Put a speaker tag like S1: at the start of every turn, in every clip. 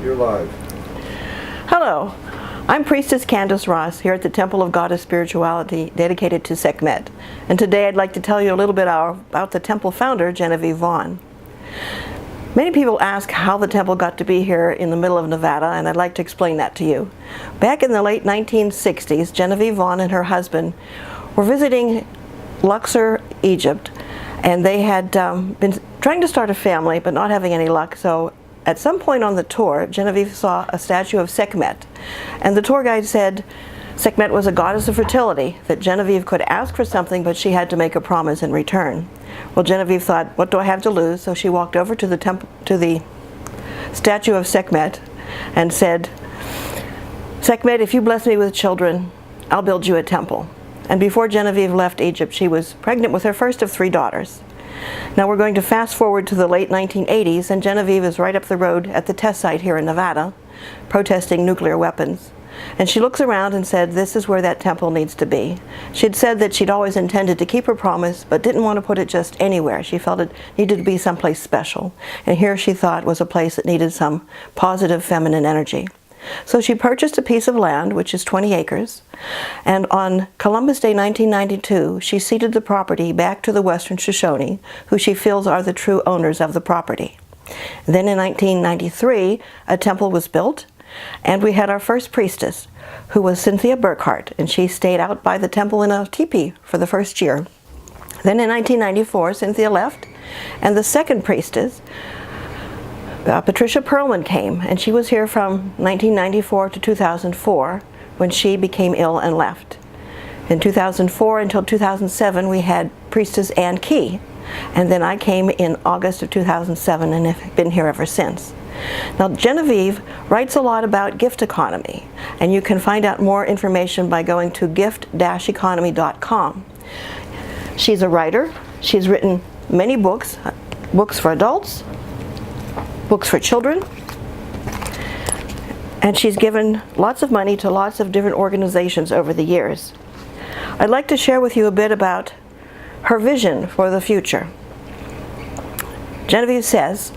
S1: You're live.
S2: Hello, I'm Priestess Candace Ross here at the Temple of Goddess Spirituality dedicated to Sekhmet. And today I'd like to tell you a little bit about the temple founder, Genevieve Vaughn. Many people ask how the temple got to be here in the middle of Nevada, and I'd like to explain that to you. Back in the late 1960s, Genevieve Vaughn and her husband were visiting Luxor, Egypt, and they had been trying to start a family but not having any luck. So at some point on the tour, Genevieve saw a statue of Sekhmet, and the tour guide said Sekhmet was a goddess of fertility, that Genevieve could ask for something but she had to make a promise in return. Well, Genevieve thought, what do I have to lose? So she walked over to the statue of Sekhmet and said, Sekhmet, if you bless me with children, I'll build you a temple. And before Genevieve left Egypt, she was pregnant with her first of 3 daughters. Now we're going to fast forward to the late 1980s, and Genevieve is right up the road at the test site here in Nevada, protesting nuclear weapons. And she looks around and said, this is where that temple needs to be. She'd said that she'd always intended to keep her promise, but didn't want to put it just anywhere. She felt it needed to be someplace special. And here she thought was a place that needed some positive feminine energy. So she purchased a piece of land, which is 20 acres, and on Columbus Day 1992, she ceded the property back to the Western Shoshone, who she feels are the true owners of the property. Then in 1993, a temple was built, and we had our first priestess, who was Cynthia Burkhart, and she stayed out by the temple in a teepee for the first year. Then in 1994, Cynthia left, and the second priestess, Patricia Perlman, came, and she was here from 1994 to 2004 when she became ill and left. In 2004 until 2007 we had Priestess Ann Key, and then I came in August of 2007 and have been here ever since. Now Genevieve writes a lot about gift economy, and you can find out more information by going to gift-economy.com. She's a writer. She's written many books, books for adults, books for children, and she's given lots of money to lots of different organizations over the years. I'd like to share with you a bit about her vision for the future. Genevieve says,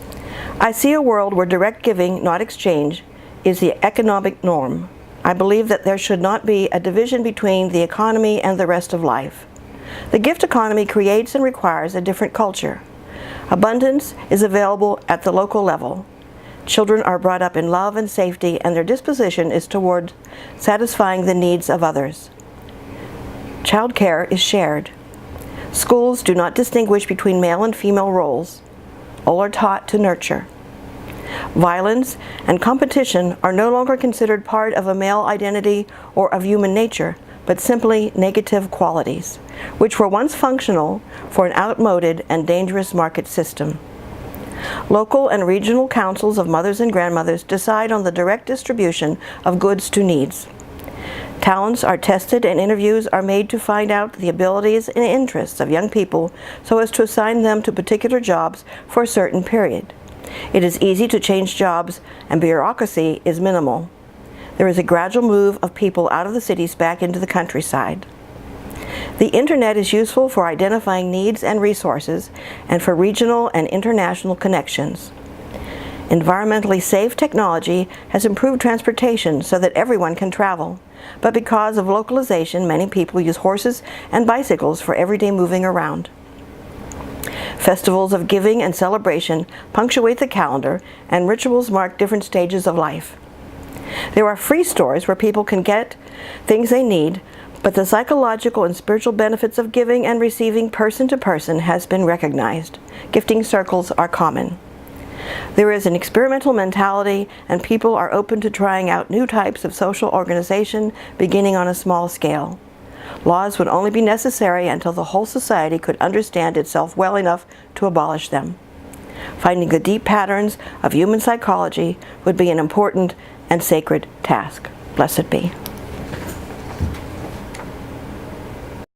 S2: I see a world where direct giving, not exchange, is the economic norm. I believe that there should not be a division between the economy and the rest of life. The gift economy creates and requires a different culture. Abundance is available at the local level. Children are brought up in love and safety, and their disposition is toward satisfying the needs of others. Child care is shared. Schools do not distinguish between male and female roles. All are taught to nurture. Violence and competition are no longer considered part of a male identity or of human nature, but simply negative qualities, which were once functional for an outmoded and dangerous market system. Local and regional councils of mothers and grandmothers decide on the direct distribution of goods to needs. Talents are tested and interviews are made to find out the abilities and interests of young people so as to assign them to particular jobs for a certain period. It is easy to change jobs, and bureaucracy is minimal. There is a gradual move of people out of the cities back into the countryside. The internet is useful for identifying needs and resources, and for regional and international connections. Environmentally safe technology has improved transportation so that everyone can travel. But because of localization, many people use horses and bicycles for everyday moving around. Festivals of giving and celebration punctuate the calendar, and rituals mark different stages of life. There are free stores where people can get things they need, but the psychological and spiritual benefits of giving and receiving person to person has been recognized. Gifting circles are common. There is an experimental mentality, and people are open to trying out new types of social organization, beginning on a small scale. Laws would only be necessary until the whole society could understand itself well enough to abolish them. Finding the deep patterns of human psychology would be an important and sacred task. Blessed be.